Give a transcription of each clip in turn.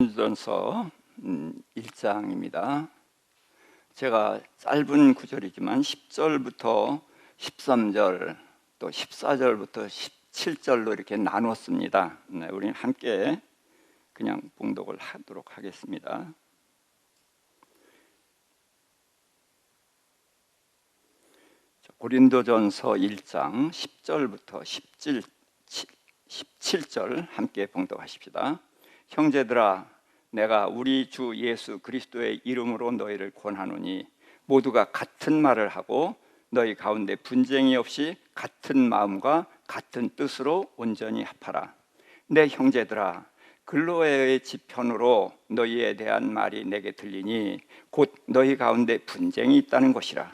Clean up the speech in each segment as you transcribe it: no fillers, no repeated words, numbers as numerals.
고린도전서 1장입니다. 제가 짧은 구절이지만 10절부터 13절 또 14절부터 17절로 이렇게 나눴습니다. 우리는 함께 그냥 봉독을 하도록 하겠습니다. 고린도전서 1장 10절부터 17절 함께 봉독하십시다. 형제들아, 내가 우리 주 예수 그리스도의 이름으로 너희를 권하노니 모두가 같은 말을 하고 너희 가운데 분쟁이 없이 같은 마음과 같은 뜻으로 온전히 합하라. 내 형제들아, 글로에의 지편으로 너희에 대한 말이 내게 들리니 곧 너희 가운데 분쟁이 있다는 것이라.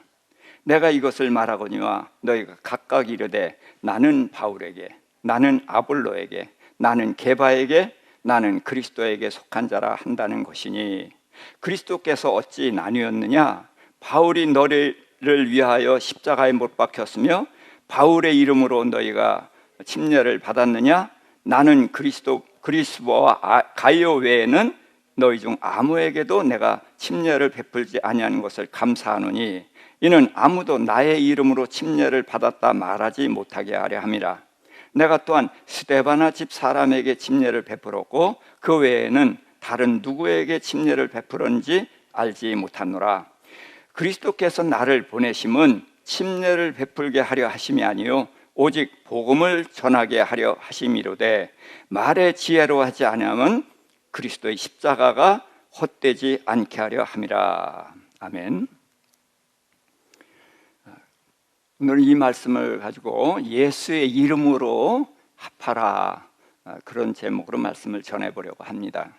내가 이것을 말하거니와 너희가 각각 이르되 나는 바울에게, 나는 아볼로에게, 나는 게바에게, 나는 그리스도에게 속한 자라 한다는 것이니, 그리스도께서 어찌 나뉘었느냐? 바울이 너희를 위하여 십자가에 못 박혔으며 바울의 이름으로 너희가 침례를 받았느냐? 나는 그리스도와 가이오 외에는 너희 중 아무에게도 내가 침례를 베풀지 아니하는 것을 감사하노니, 이는 아무도 나의 이름으로 침례를 받았다 말하지 못하게 하려 함이라. 내가 또한 스데바나 집 사람에게 침례를 베풀었고 그 외에는 다른 누구에게 침례를 베풀었는지 알지 못하노라. 그리스도께서 나를 보내심은 침례를 베풀게 하려 하심이 아니요 오직 복음을 전하게 하려 하심이로되, 말의 지혜로 하지 아니하면 그리스도의 십자가가 헛되지 않게 하려 함이라. 아멘. 오늘 이 말씀을 가지고 예수의 이름으로 합하라, 그런 제목으로 말씀을 전해보려고 합니다.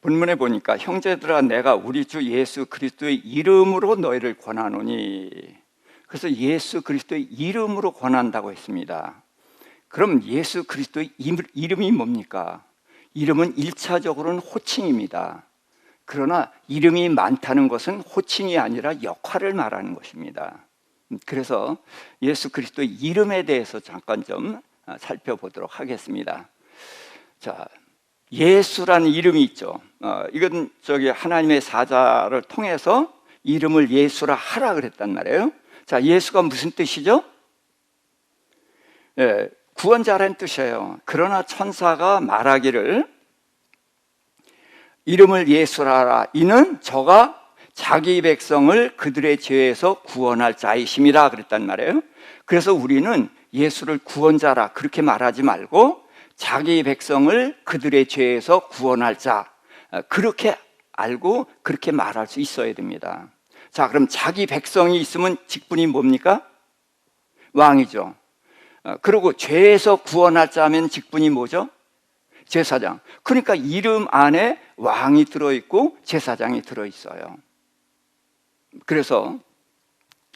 본문에 보니까 형제들아, 내가 우리 주 예수 그리스도의 이름으로 너희를 권하노니, 그래서 예수 그리스도의 이름으로 권한다고 했습니다. 그럼 예수 그리스도의 이름이 뭡니까? 이름은 1차적으로는 호칭입니다. 그러나 이름이 많다는 것은 호칭이 아니라 역할을 말하는 것입니다. 그래서 예수 그리스도의 이름에 대해서 잠깐 좀 살펴보도록 하겠습니다. 자, 예수라는 이름이 있죠. 이건 하나님의 사자를 통해서 이름을 예수라 하라 그랬단 말이에요. 자, 예수가 무슨 뜻이죠? 구원자라는 뜻이에요. 그러나 천사가 말하기를 이름을 예수라 하라, 이는 저가 자기 백성을 그들의 죄에서 구원할 자이심이라 그랬단 말이에요. 그래서 우리는 예수를 구원자라 그렇게 말하지 말고 자기 백성을 그들의 죄에서 구원할 자, 그렇게 알고 그렇게 말할 수 있어야 됩니다. 자, 그럼 자기 백성이 있으면 직분이 뭡니까? 왕이죠. 그리고 죄에서 구원할 자면 직분이 뭐죠? 제사장. 그러니까 이름 안에 왕이 들어있고 제사장이 들어있어요. 그래서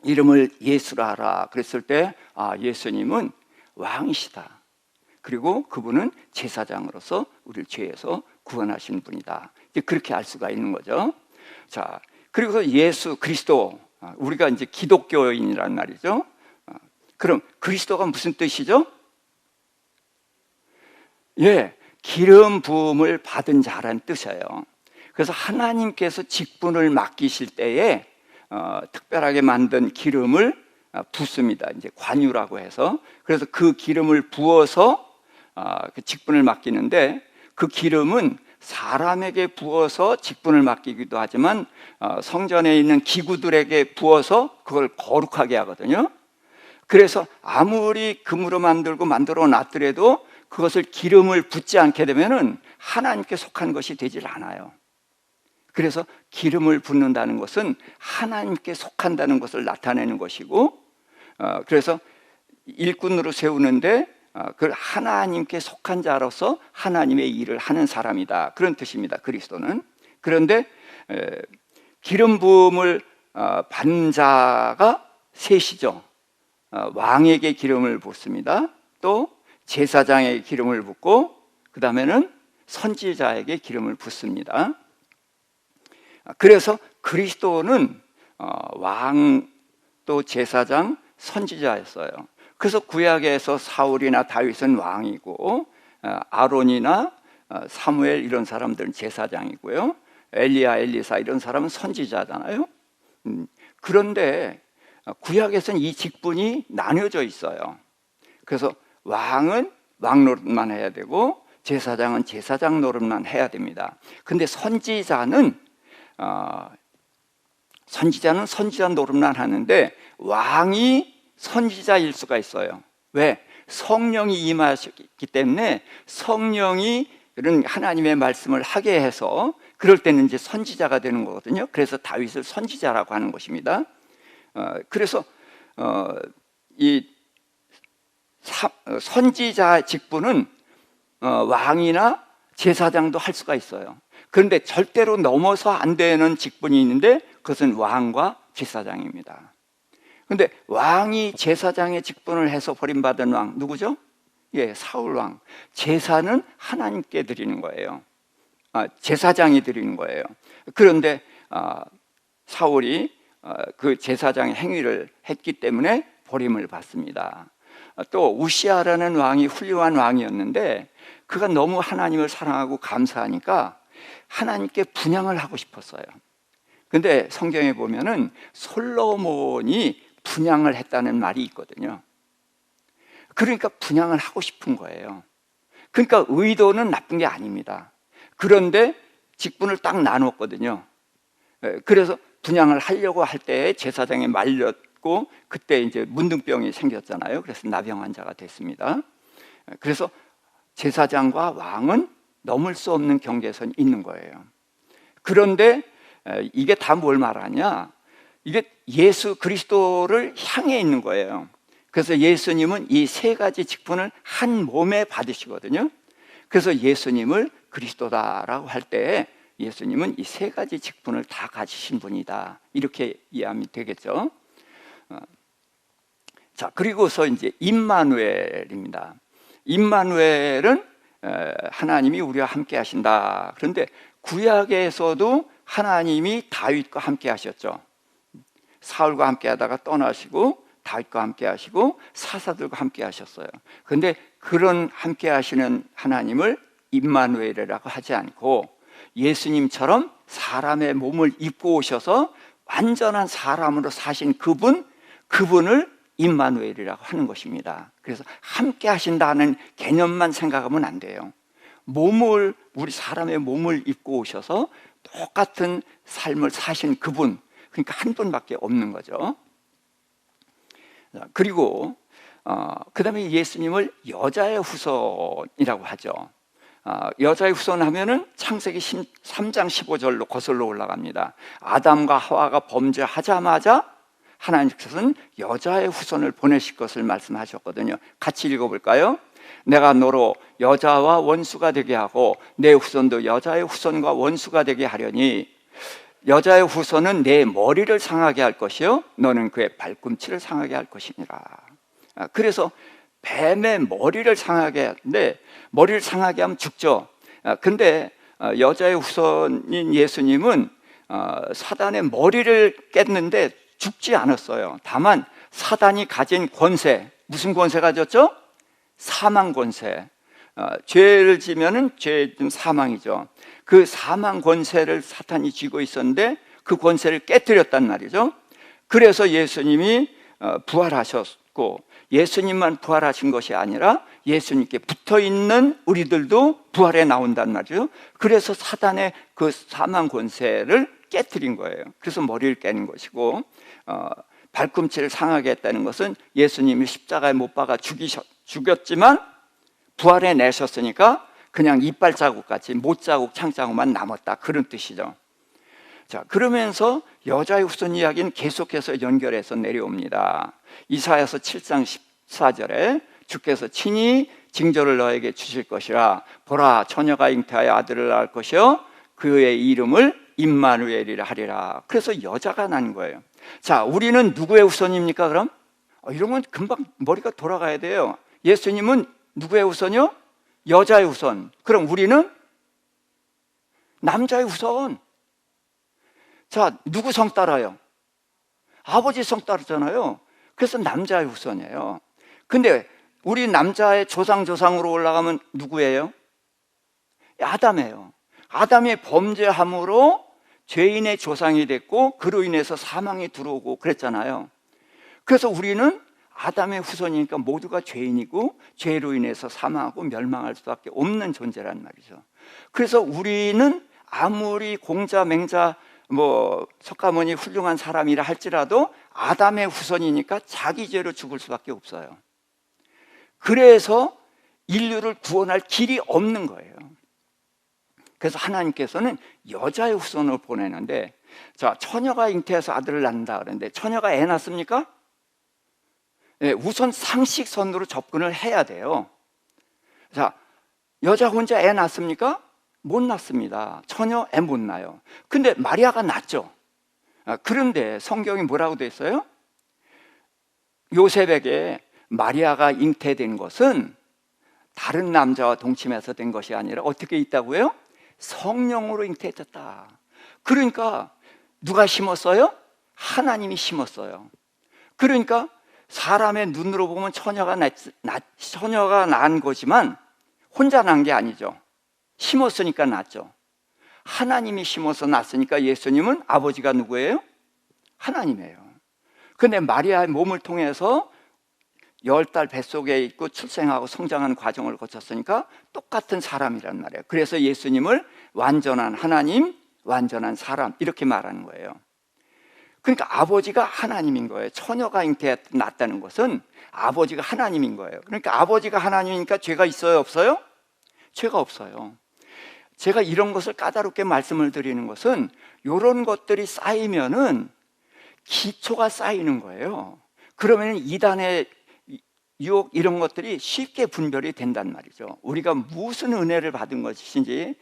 이름을 예수라 하라 그랬을 때, 예수님은 왕이시다. 그리고 그분은 제사장으로서 우리를 죄에서 구원하신 분이다. 그렇게 알 수가 있는 거죠. 자, 그리고 예수 그리스도, 우리가 이제 기독교인이란 말이죠. 그럼 그리스도가 무슨 뜻이죠? 기름 부음을 받은 자라는 뜻이에요. 그래서 하나님께서 직분을 맡기실 때에 특별하게 만든 기름을 붓습니다. 이제 관유라고 해서. 그래서 그 기름을 부어서 그 직분을 맡기는데, 그 기름은 사람에게 부어서 직분을 맡기기도 하지만 성전에 있는 기구들에게 부어서 그걸 거룩하게 하거든요. 그래서 아무리 금으로 만들어 놨더라도 그것을 기름을 붓지 않게 되면은 하나님께 속한 것이 되질 않아요. 그래서 기름을 붓는다는 것은 하나님께 속한다는 것을 나타내는 것이고, 그래서 일꾼으로 세우는데 그 하나님께 속한 자로서 하나님의 일을 하는 사람이다, 그런 뜻입니다. 그리스도는. 그런데 기름 부음을 받는 자가 셋이죠. 왕에게 기름을 붓습니다. 또 제사장에게 기름을 붓고, 그 다음에는 선지자에게 기름을 붓습니다. 그래서 그리스도는 왕, 또 제사장, 선지자였어요. 그래서 구약에서 사울이나 다윗은 왕이고, 아론이나 사무엘 이런 사람들은 제사장이고요. 엘리야, 엘리사 이런 사람은 선지자잖아요. 그런데 구약에서는 이 직분이 나뉘어져 있어요. 그래서 왕은 왕 노릇만 해야 되고 제사장은 제사장 노릇만 해야 됩니다. 근데 선지자는 선지자 노릇만 하는데 왕이 선지자일 수가 있어요. 왜? 성령이 임하셨기 때문에 성령이 이런 하나님의 말씀을 하게 해서 그럴 때는 이제 선지자가 되는 거거든요. 그래서 다윗을 선지자라고 하는 것입니다. 그래서 이 선지자 직분은 왕이나 제사장도 할 수가 있어요. 그런데 절대로 넘어서 안 되는 직분이 있는데 그것은 왕과 제사장입니다. 그런데 왕이 제사장의 직분을 해서 버림받은 왕 누구죠? 예, 사울 왕. 제사는 하나님께 드리는 거예요. 제사장이 드리는 거예요. 그런데 사울이 그 제사장의 행위를 했기 때문에 버림을 받습니다. 또 우시아라는 왕이 훌륭한 왕이었는데 그가 너무 하나님을 사랑하고 감사하니까 하나님께 분향을 하고 싶었어요. 근데 성경에 보면은 솔로몬이 분향을 했다는 말이 있거든요. 그러니까 분향을 하고 싶은 거예요. 그러니까 의도는 나쁜 게 아닙니다. 그런데 직분을 딱 나눴거든요. 그래서 분향을 하려고 할 때 제사장에 말렸고 그때 이제 문둥병이 생겼잖아요. 그래서 나병 환자가 됐습니다. 그래서 제사장과 왕은 넘을 수 없는 경계선이 있는 거예요. 그런데 이게 다 뭘 말하냐? 이게 예수 그리스도를 향해 있는 거예요. 그래서 예수님은 이 세 가지 직분을 한 몸에 받으시거든요. 그래서 예수님을 그리스도다라고 할 때 예수님은 이 세 가지 직분을 다 가지신 분이다, 이렇게 이해하면 되겠죠. 자, 그리고서 이제 임마누엘입니다. 임마누엘은 하나님이 우리와 함께 하신다. 그런데 구약에서도 하나님이 다윗과 함께 하셨죠. 사울과 함께 하다가 떠나시고 다윗과 함께 하시고 사사들과 함께 하셨어요. 그런데 그런 함께 하시는 하나님을 임마누엘이라고 하지 않고 예수님처럼 사람의 몸을 입고 오셔서 완전한 사람으로 사신 그분을 임마누엘이라고 하는 것입니다. 그래서 함께 하신다는 개념만 생각하면 안 돼요. 우리 사람의 몸을 입고 오셔서 똑같은 삶을 사신 그분, 그러니까 한 분밖에 없는 거죠. 그리고 그 다음에 예수님을 여자의 후손이라고 하죠. 여자의 후손 하면은 창세기 3장 15절로 거슬러 올라갑니다. 아담과 하와가 범죄하자마자 하나님께서는 여자의 후손을 보내실 것을 말씀하셨거든요. 같이 읽어볼까요? 내가 너로 여자와 원수가 되게 하고 내 후손도 여자의 후손과 원수가 되게 하려니 여자의 후손은 내 머리를 상하게 할 것이요 너는 그의 발꿈치를 상하게 할 것이니라. 그래서 뱀의 머리를 상하게 하는데 머리를 상하게 하면 죽죠. 근데 여자의 후손인 예수님은 사단의 머리를 깼는데 죽지 않았어요. 다만 사단이 가진 권세, 무슨 권세 가졌죠? 사망 권세. 죄를 지면은 죄는 사망이죠. 그 사망 권세를 사탄이 쥐고 있었는데 그 권세를 깨뜨렸단 말이죠. 그래서 예수님이 부활하셨고, 예수님만 부활하신 것이 아니라 예수님께 붙어있는 우리들도 부활해 나온단 말이죠. 그래서 사단의 그 사망 권세를 깨뜨린 거예요. 그래서 머리를 깨는 것이고, 발꿈치를 상하게 했다는 것은 예수님이 십자가에 못 박아 죽였지만 부활해 내셨으니까 그냥 이빨 자국같이 못자국 창자국만 남았다, 그런 뜻이죠. 자, 그러면서 여자의 후손 이야기는 계속해서 연결해서 내려옵니다. 이사야서 7장 14절에 주께서 친히 징조를 너에게 주실 것이라. 보라, 처녀가 잉태하여 아들을 낳을 것이요 그의 이름을 임마누엘이라 하리라. 그래서 여자가 난 거예요. 자, 우리는 누구의 후손입니까 그럼? 이러면 금방 머리가 돌아가야 돼요. 예수님은 누구의 후손이요? 여자의 후손. 그럼 우리는 남자의 후손. 자, 누구 성 따라요? 아버지 성 따르잖아요. 그래서 남자의 후손이에요. 근데 우리 남자의 조상으로 올라가면 누구예요? 아담이에요. 아담의 범죄함으로 죄인의 조상이 됐고 그로 인해서 사망이 들어오고 그랬잖아요. 그래서 우리는 아담의 후손이니까 모두가 죄인이고 죄로 인해서 사망하고 멸망할 수밖에 없는 존재란 말이죠. 그래서 우리는 아무리 공자 맹자 석가모니 훌륭한 사람이라 할지라도 아담의 후손이니까 자기 죄로 죽을 수밖에 없어요. 그래서 인류를 구원할 길이 없는 거예요. 그래서 하나님께서는 여자의 후손을 보내는데, 자, 처녀가 잉태해서 아들을 낳는다 그러는데 처녀가 애 낳습니까? 네, 우선 상식선으로 접근을 해야 돼요. 자, 여자 혼자 애 낳습니까? 못 낳습니다. 처녀 애 못 낳아요. 근데 마리아가 낳죠. 그런데 성경이 뭐라고 돼 있어요? 요셉에게 마리아가 잉태된 것은 다른 남자와 동침해서 된 것이 아니라 어떻게 있다고요? 성령으로 잉태해졌다. 그러니까 누가 심었어요? 하나님이 심었어요. 그러니까 사람의 눈으로 보면 처녀가 낳은 거지만 혼자 낳은 게 아니죠. 심었으니까 낳죠. 하나님이 심어서 낳았으니까 예수님은 아버지가 누구예요? 하나님이에요. 근데 마리아의 몸을 통해서 10달 뱃속에 있고 출생하고 성장하는 과정을 거쳤으니까 똑같은 사람이란 말이에요. 그래서 예수님을 완전한 하나님, 완전한 사람 이렇게 말하는 거예요. 그러니까 아버지가 하나님인 거예요. 처녀가 낳았다는 것은 아버지가 하나님인 거예요. 그러니까 아버지가 하나님이니까 죄가 있어요, 없어요? 죄가 없어요. 제가 이런 것을 까다롭게 말씀을 드리는 것은 이런 것들이 쌓이면은 기초가 쌓이는 거예요. 그러면 이단의 유혹 이런 것들이 쉽게 분별이 된단 말이죠. 우리가 무슨 은혜를 받은 것인지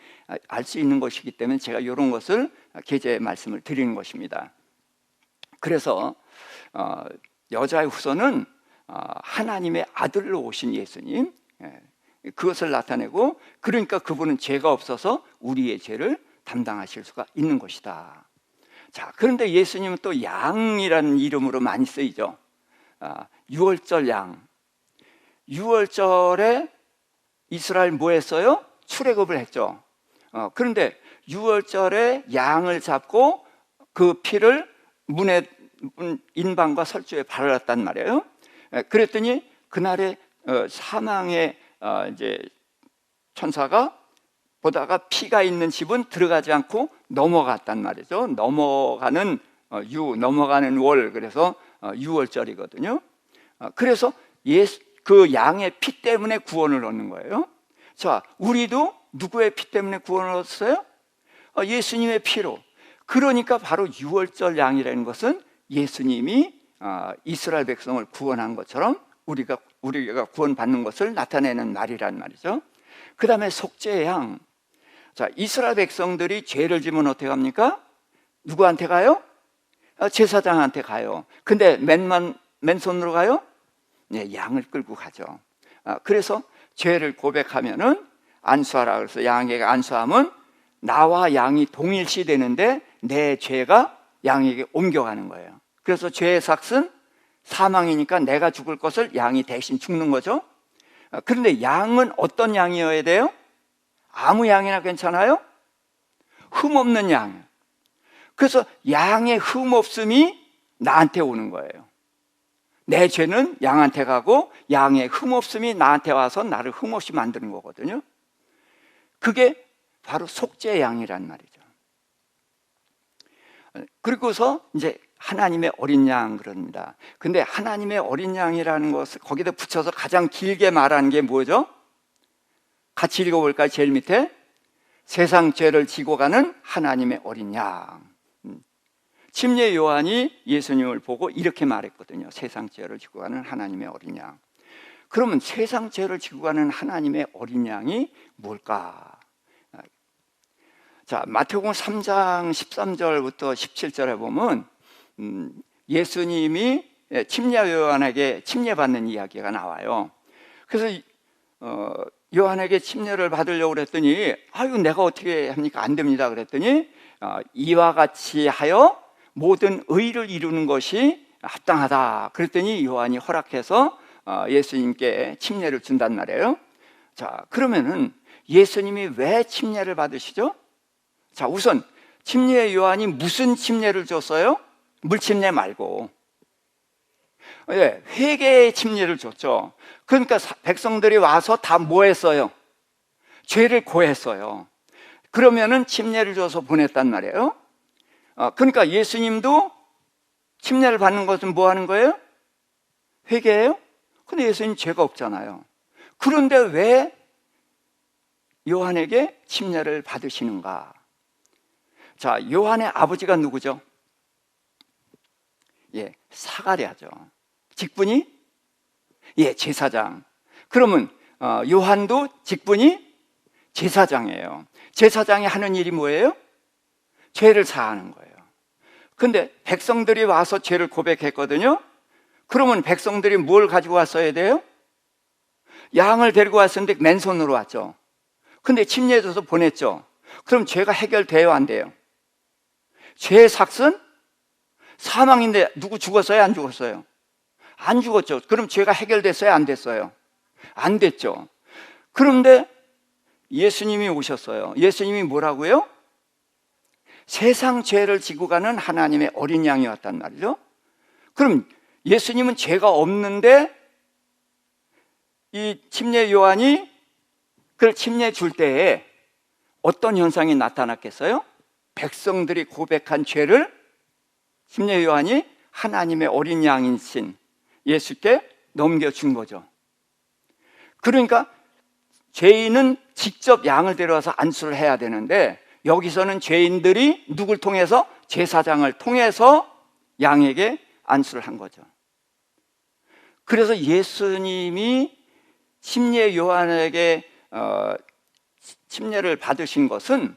알 수 있는 것이기 때문에 제가 이런 것을 계제 말씀을 드리는 것입니다. 그래서 여자의 후손은 하나님의 아들로 오신 예수님, 그것을 나타내고, 그러니까 그분은 죄가 없어서 우리의 죄를 담당하실 수가 있는 것이다. 자, 그런데 예수님은 또 양이라는 이름으로 많이 쓰이죠. 유월절 양. 유월절에 이스라엘 뭐 했어요? 출애굽을 했죠. 그런데 유월절에 양을 잡고 그 피를 인방과 설주에 바르렀단 말이에요. 그랬더니 그날에 사망의 이제 천사가 보다가 피가 있는 집은 들어가지 않고 넘어갔단 말이죠. 넘어가는 월, 그래서 유월절이거든요. 그래서 그 양의 피 때문에 구원을 얻는 거예요. 자, 우리도 누구의 피 때문에 구원을 얻었어요? 예수님의 피로. 그러니까 바로 유월절 양이라는 것은 예수님이 이스라엘 백성을 구원한 것처럼 우리가 구원받는 것을 나타내는 말이란 말이죠. 그 다음에 속죄의 양. 자, 이스라엘 백성들이 죄를 지면 어떻게 합니까? 누구한테 가요? 제사장한테 가요. 근데 맨손으로 가요? 네, 양을 끌고 가죠. 그래서 죄를 고백하면은 안수하라. 그래서 양에게 안수하면 나와 양이 동일시 되는데 내 죄가 양에게 옮겨가는 거예요. 그래서 죄의 삭은 사망이니까 내가 죽을 것을 양이 대신 죽는 거죠. 그런데 양은 어떤 양이어야 돼요? 아무 양이나 괜찮아요? 흠 없는 양. 그래서 양의 흠 없음이 나한테 오는 거예요. 내 죄는 양한테 가고 양의 흠 없음이 나한테 와서 나를 흠 없이 만드는 거거든요. 그게 바로 속죄의 양이란 말이죠. 그리고서 이제 하나님의 어린 양 그럽니다. 근데 하나님의 어린 양이라는 것을 거기다 붙여서 가장 길게 말하는 게 뭐죠? 같이 읽어볼까요? 제일 밑에 세상 죄를 지고 가는 하나님의 어린 양. 침례 요한이 예수님을 보고 이렇게 말했거든요. 세상 죄를 지고 가는 하나님의 어린 양. 그러면 세상 죄를 지고 가는 하나님의 어린 양이 뭘까? 자, 마태복음 3장 13절부터 17절에 보면 예수님이 침례 요한에게 침례받는 이야기가 나와요. 그래서 요한에게 침례를 받으려고 그랬더니 아유 내가 어떻게 합니까? 안 됩니다. 그랬더니 이와 같이 하여 모든 의를 이루는 것이 합당하다. 그랬더니 요한이 허락해서 예수님께 침례를 준단 말이에요. 자, 그러면은 예수님이 왜 침례를 받으시죠? 자, 우선 침례 요한이 무슨 침례를 줬어요? 물침례 말고 회개의 침례를 줬죠. 그러니까 백성들이 와서 다 뭐 했어요? 죄를 고했어요. 그러면은 침례를 줘서 보냈단 말이에요. 그러니까 예수님도 침례를 받는 것은 뭐 하는 거예요? 회개예요? 근데 예수님 죄가 없잖아요. 그런데 왜 요한에게 침례를 받으시는가? 자, 요한의 아버지가 누구죠? 사가랴죠. 직분이 제사장. 그러면 요한도 직분이 제사장이에요. 제사장이 하는 일이 뭐예요? 죄를 사하는 거예요. 근데 백성들이 와서 죄를 고백했거든요. 그러면 백성들이 뭘 가지고 왔어야 돼요? 양을 데리고 왔었는데 맨손으로 왔죠. 근데 침례해줘서 보냈죠. 그럼 죄가 해결돼요, 안 돼요? 죄의 삭은 사망인데 누구 죽었어요, 안 죽었어요? 안 죽었죠. 그럼 죄가 해결됐어요, 안 됐어요? 안 됐죠. 그런데 예수님이 오셨어요. 예수님이 뭐라고요? 세상 죄를 지고 가는 하나님의 어린 양이 왔단 말이죠. 그럼 예수님은 죄가 없는데 이 침례 요한이 그걸 침례 줄 때에 어떤 현상이 나타났겠어요? 백성들이 고백한 죄를 침례 요한이 하나님의 어린 양이신 예수께 넘겨준 거죠. 그러니까 죄인은 직접 양을 데려와서 안수를 해야 되는데 여기서는 죄인들이 누굴 통해서? 제사장을 통해서 양에게 안수를 한 거죠. 그래서 예수님이 침례 요한에게 침례를 받으신 것은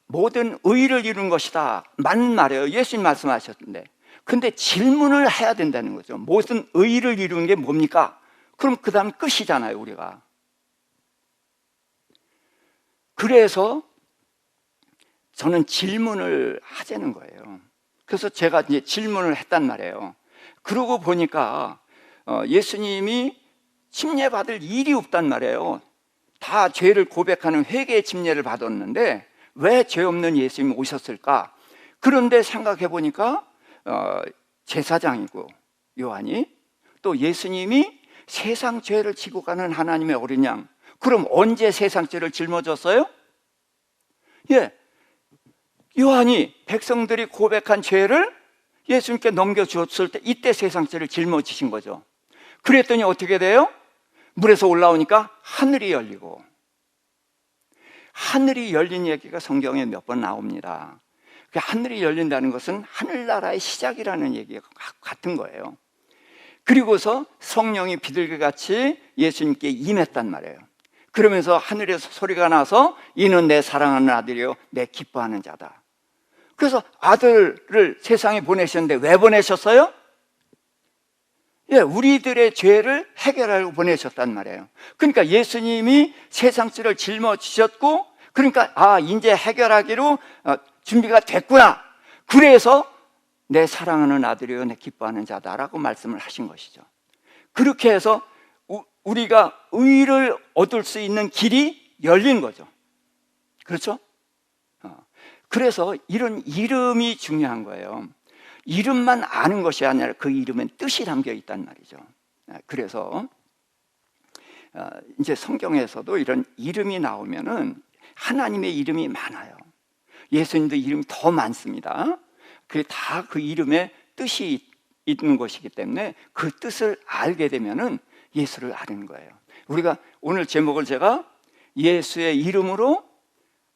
모든 의를 이룬 것이다. 맞는 말이에요. 예수님 말씀하셨는데. 근데 질문을 해야 된다는 거죠. 모든 의를 이룬 게 뭡니까? 그럼 그 다음 끝이잖아요, 우리가. 그래서 저는 질문을 하자는 거예요. 그래서 제가 이제 질문을 했단 말이에요. 그러고 보니까 예수님이 침례 받을 일이 없단 말이에요. 다 죄를 고백하는 회개의 침례를 받았는데 왜 죄 없는 예수님이 오셨을까? 그런데 생각해 보니까 제사장이고 요한이 또 예수님이 세상 죄를 지고 가는 하나님의 어린 양. 그럼 언제 세상 죄를 짊어졌어요? 요한이 백성들이 고백한 죄를 예수님께 넘겨주었을 때 이때 세상 죄를 짊어지신 거죠. 그랬더니 어떻게 돼요? 물에서 올라오니까 하늘이 열리고, 하늘이 열린 얘기가 성경에 몇 번 나옵니다. 하늘이 열린다는 것은 하늘나라의 시작이라는 얘기가 같은 거예요. 그리고서 성령이 비둘기같이 예수님께 임했단 말이에요. 그러면서 하늘에서 소리가 나서 이는 내 사랑하는 아들이요 내 기뻐하는 자다. 그래서 아들을 세상에 보내셨는데 왜 보내셨어요? 우리들의 죄를 해결하려고 보내셨단 말이에요. 그러니까 예수님이 세상 죄를 짊어지셨고, 그러니까 이제 해결하기로 준비가 됐구나. 그래서 내 사랑하는 아들이요 내 기뻐하는 자다라고 말씀을 하신 것이죠. 그렇게 해서 우리가 의를 얻을 수 있는 길이 열린 거죠. 그렇죠? 그래서 이런 이름이 중요한 거예요. 이름만 아는 것이 아니라 그 이름엔 뜻이 담겨 있단 말이죠. 그래서 이제 성경에서도 이런 이름이 나오면은 하나님의 이름이 많아요. 예수님도 이름이 더 많습니다. 그게 다 그 이름에 뜻이 있는 것이기 때문에 그 뜻을 알게 되면은 예수를 아는 거예요. 우리가 오늘 제목을 제가 예수의 이름으로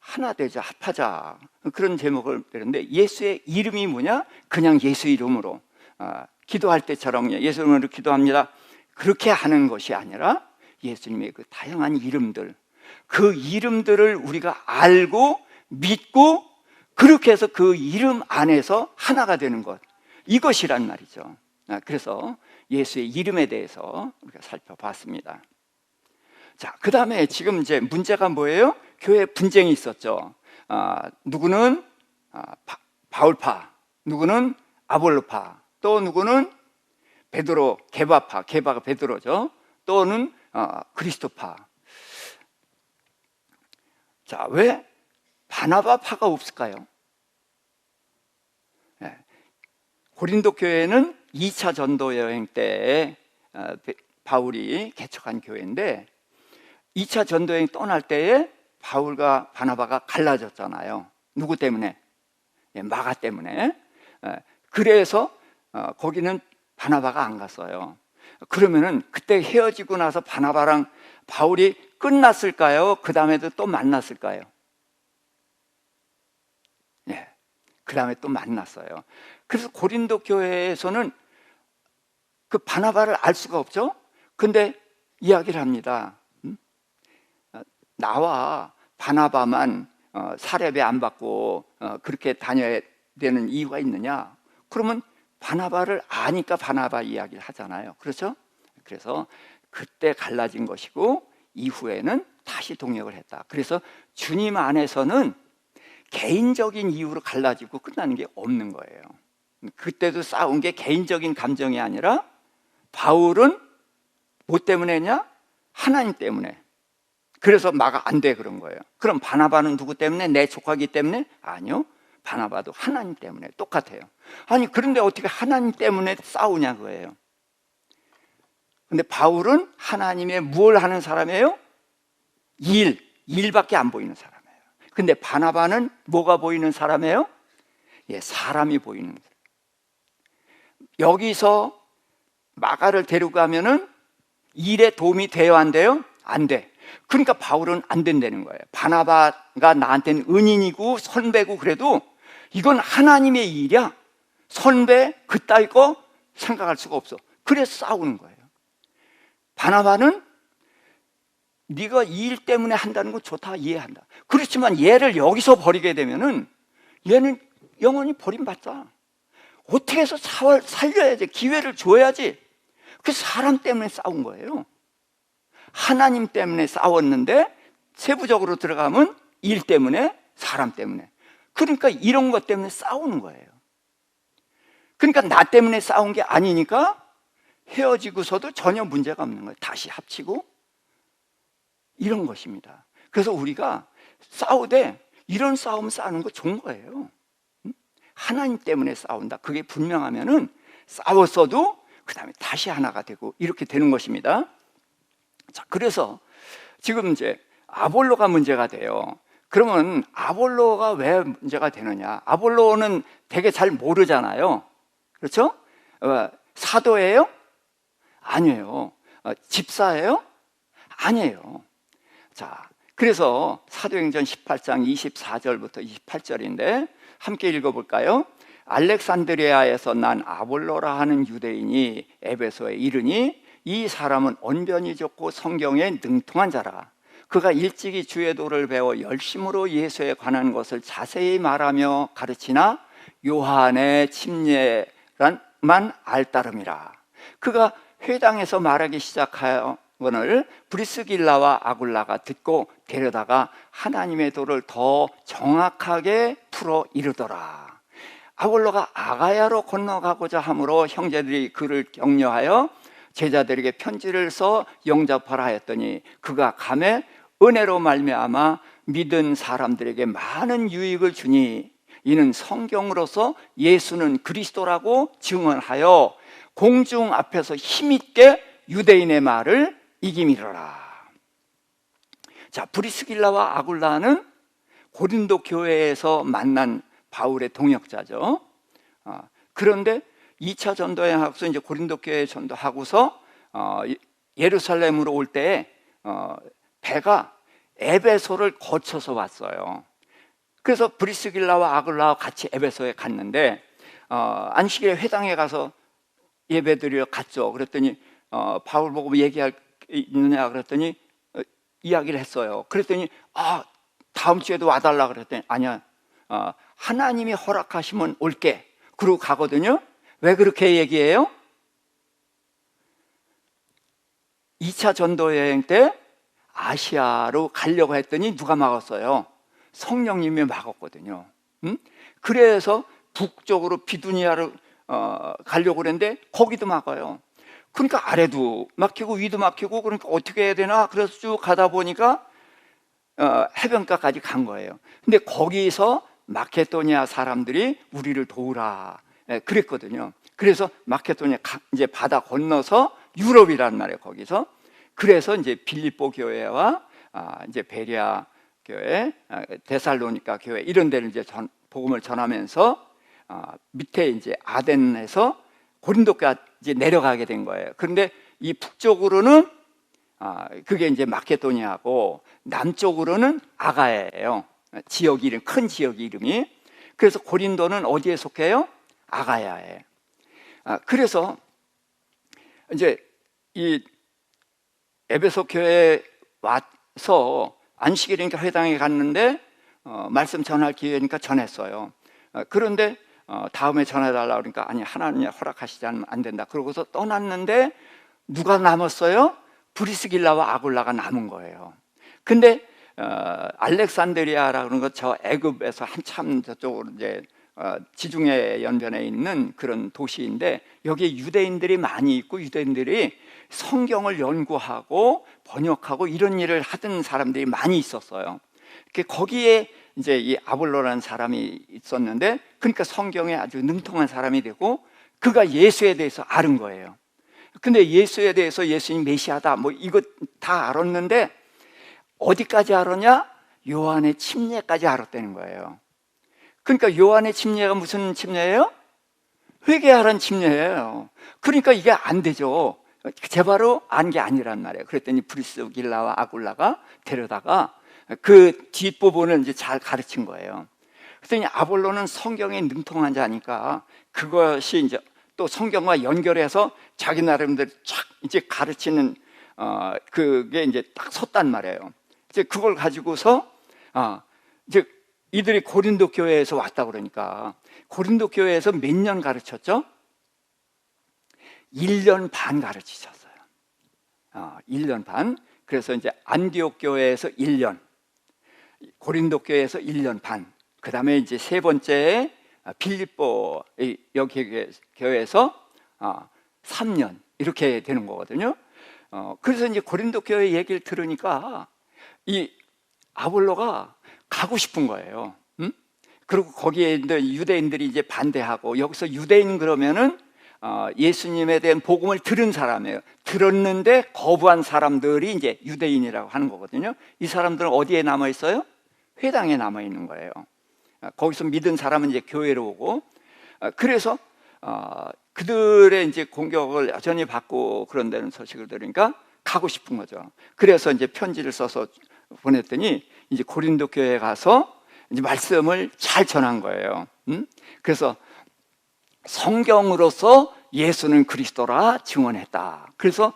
하나 되자, 합하자, 그런 제목을 내렸는데, 예수의 이름이 뭐냐? 그냥 예수 이름으로 기도할 때처럼 예수 이름으로 기도합니다, 그렇게 하는 것이 아니라 예수님의 그 다양한 이름들, 그 이름들을 우리가 알고 믿고 그렇게 해서 그 이름 안에서 하나가 되는 것, 이것이란 말이죠. 그래서 예수의 이름에 대해서 우리가 살펴봤습니다. 자, 그 다음에 지금 이제 문제가 뭐예요? 교회에 분쟁이 있었죠. 누구는 바울파, 누구는 아볼로파, 또 누구는 베드로, 게바파, 게바가 베드로죠. 또는 그리스도파. 자, 왜 바나바파가 없을까요? 네. 고린도 교회는 2차 전도 여행 때 바울이 개척한 교회인데 2차 전도 여행 떠날 때에 바울과 바나바가 갈라졌잖아요. 누구 때문에? 마가 때문에. 그래서 거기는 바나바가 안 갔어요. 그러면은 그때 헤어지고 나서 바나바랑 바울이 끝났을까요? 그 다음에도 또 만났을까요? 예, 그 다음에 또 만났어요. 그래서 고린도 교회에서는 그 바나바를 알 수가 없죠. 근데 이야기를 합니다. 나와 바나바만 사례배 안 받고 그렇게 다녀야 되는 이유가 있느냐? 그러면 바나바를 아니까 바나바 이야기를 하잖아요. 그렇죠? 그래서 그때 갈라진 것이고 이후에는 다시 동역을 했다. 그래서 주님 안에서는 개인적인 이유로 갈라지고 끝나는 게 없는 거예요. 그때도 싸운 게 개인적인 감정이 아니라 바울은 뭐 때문에 했냐? 하나님 때문에. 그래서 마가 안 돼 그런 거예요. 그럼 바나바는 누구 때문에? 내 조카기 때문에? 아니요. 바나바도 하나님 때문에 똑같아요. 아니 그런데 어떻게 하나님 때문에 싸우냐 그거예요. 근데 바울은 하나님의 뭘 하는 사람이에요? 일밖에 안 보이는 사람이에요. 근데 바나바는 뭐가 보이는 사람이에요? 예, 사람이 보이는 사람. 여기서 마가를 데리고 가면은 일에 도움이 돼요 안 돼요? 안 돼. 그러니까 바울은 안 된다는 거예요. 바나바가 나한테는 은인이고 선배고 그래도 이건 하나님의 일이야. 선배 그따위 거 생각할 수가 없어. 그래서 싸우는 거예요. 바나바는 네가 이 일 때문에 한다는 건 좋다, 이해한다. 그렇지만 얘를 여기서 버리게 되면은 얘는 영원히 버림받자. 어떻게 해서 살려야지, 기회를 줘야지. 그 사람 때문에 싸운 거예요. 하나님 때문에 싸웠는데 세부적으로 들어가면 일 때문에, 사람 때문에. 그러니까 이런 것 때문에 싸우는 거예요. 그러니까 나 때문에 싸운 게 아니니까 헤어지고서도 전혀 문제가 없는 거예요. 다시 합치고 이런 것입니다. 그래서 우리가 싸우되 이런 싸움 싸우는 거 좋은 거예요. 하나님 때문에 싸운다. 그게 분명하면은 싸웠어도 그 다음에 다시 하나가 되고 이렇게 되는 것입니다. 자, 그래서 지금 이제 아볼로가 문제가 돼요. 그러면 아볼로가 왜 문제가 되느냐? 아볼로는 되게 잘 모르잖아요. 그렇죠? 사도예요? 아니에요. 집사예요? 아니에요. 자, 그래서 사도행전 18장 24절부터 28절인데 함께 읽어볼까요? 알렉산드리아에서 난 아볼로라 하는 유대인이 에베소에 이르니 이 사람은 언변이 좋고 성경에 능통한 자라. 그가 일찍이 주의 도를 배워 열심으로 예수에 관한 것을 자세히 말하며 가르치나 요한의 침례란만 알따름이라. 그가 회당에서 말하기 시작하여를 브리스길라와 아굴라가 듣고 데려다가 하나님의 도를 더 정확하게 풀어 이르더라. 아볼로가 아가야로 건너가고자 하므로 형제들이 그를 격려하여 제자들에게 편지를 써 영접하라 하였더니 그가 감에 은혜로 말미암아 믿은 사람들에게 많은 유익을 주니 이는 성경으로서 예수는 그리스도라고 증언하여 공중 앞에서 힘있게 유대인의 말을 이기미르라. 자, 브리스길라와 아굴라는 고린도 교회에서 만난 바울의 동역자죠. 그런데 2차 전도여행하고서 이제 고린도 교회 전도하고서 예루살렘으로 올 때 배가 에베소를 거쳐서 왔어요. 그래서 브리스길라와 아굴라와 같이 에베소에 갔는데 안식일에 회당에 가서 예배드리러 갔죠. 그랬더니 바울 보고 얘기할 게 있느냐 그랬더니 이야기를 했어요. 그랬더니 다음 주에도 와달라 그랬더니 아니야, 하나님이 허락하시면 올게. 그러고 가거든요. 왜 그렇게 얘기해요? 2차 전도여행 때 아시아로 가려고 했더니 누가 막았어요? 성령님이 막았거든요. 그래서 북쪽으로 비두니아로 가려고 그랬는데 거기도 막아요. 그러니까 아래도 막히고 위도 막히고, 그러니까 어떻게 해야 되나? 그래서 쭉 가다 보니까 해변가까지 간 거예요. 근데 거기서 마케도니아 사람들이 우리를 도우라 그랬거든요. 그래서 마케도니아 이제 바다 건너서 유럽이란 말이에요. 거기서 그래서 이제 빌립보 교회와 이제 베레아 교회, 데살로니가 교회 이런 데를 이제 복음을 전하면서 밑에 이제 아덴에서 고린도까지 내려가게 된 거예요. 그런데 이 북쪽으로는 그게 이제 마케도니아고 남쪽으로는 아가야예요. 지역 이름, 큰 지역 이름이. 그래서 고린도는 어디에 속해요? 아가야에. 그래서 이제 이 에베소 교회에 와서 안식일이니까 회당에 갔는데 말씀 전할 기회니까 전했어요. 그런데 다음에 전해달라고 그러니까 아니 하나님 허락하시지 않으면 안 된다. 그러고서 떠났는데 누가 남았어요? 브리스길라와 아굴라가 남은 거예요. 근데 알렉산드리아라고 하는 것 저 애굽에서 한참 저쪽으로 이제 지중해 연변에 있는 그런 도시인데 여기에 유대인들이 많이 있고 유대인들이 성경을 연구하고 번역하고 이런 일을 하던 사람들이 많이 있었어요. 거기에 이제 이 아볼로라는 사람이 있었는데 그러니까 성경에 아주 능통한 사람이 되고 그가 예수에 대해서 아는 거예요. 근데 예수에 대해서 예수님 메시아다 뭐 이거 다 알았는데 어디까지 알았냐? 요한의 침례까지 알았다는 거예요. 그러니까 요한의 침례가 무슨 침례예요? 회개하라는 침례예요. 그러니까 이게 안 되죠. 제바로 안 게 아니란 말이에요. 그랬더니 브리스길라와 아굴라가 데려다가 그 뒷부분을 이제 잘 가르친 거예요. 그랬더니 아볼로는 성경에 능통한 자니까 그것이 이제 또 성경과 연결해서 자기 나름대로 쫙 이제 가르치는 그게 이제 딱 섰단 말이에요. 이제 그걸 가지고서 이제 이들이 고린도 교회에서 왔다 그러니까 고린도 교회에서 몇 년 가르쳤죠? 1년 반 가르치셨어요. 1년 반. 그래서 이제 안디옥 교회에서 1년, 고린도 교회에서 1년 반. 그 다음에 이제 세 번째 빌립보 여기 교회에서 3년 이렇게 되는 거거든요. 그래서 이제 고린도 교회 얘기를 들으니까 이 아볼로가 가고 싶은 거예요. 그리고 거기에 유대인들이 이제 반대하고 여기서 유대인 그러면은 예수님에 대한 복음을 들은 사람이에요. 들었는데 거부한 사람들이 이제 유대인이라고 하는 거거든요. 이 사람들은 어디에 남아 있어요? 회당에 남아 있는 거예요. 거기서 믿은 사람은 이제 교회로 오고 그래서 그들의 이제 공격을 여전히 받고 그런 데는 소식을 들으니까 가고 싶은 거죠. 그래서 이제 편지를 써서 보냈더니 이제 고린도 교회에 가서 이제 말씀을 잘 전한 거예요. 그래서 성경으로서 예수는 그리스도라 증언했다. 그래서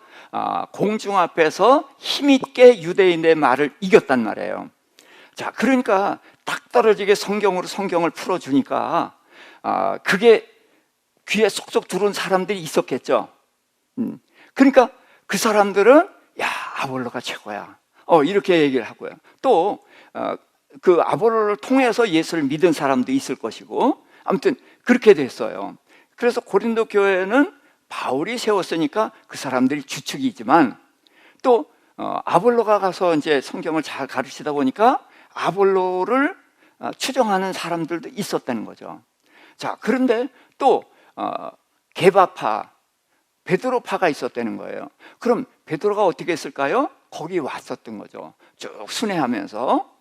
공중 앞에서 힘있게 유대인의 말을 이겼단 말이에요. 자, 그러니까 딱 떨어지게 성경으로 성경을 풀어주니까 그게 귀에 쏙쏙 들어온 사람들이 있었겠죠. 그러니까 그 사람들은 야, 아볼로가 최고야. 이렇게 얘기를 하고요. 또 그 아볼로를 통해서 예수를 믿은 사람도 있을 것이고 아무튼 그렇게 됐어요. 그래서 고린도 교회는 바울이 세웠으니까 그 사람들이 주축이지만 또 아볼로가 가서 이제 성경을 잘 가르치다 보니까 아볼로를 추종하는 사람들도 있었다는 거죠. 자, 그런데 또 게바파, 베드로파가 있었다는 거예요. 그럼 베드로가 어떻게 했을까요? 거기 왔었던 거죠. 쭉 순회하면서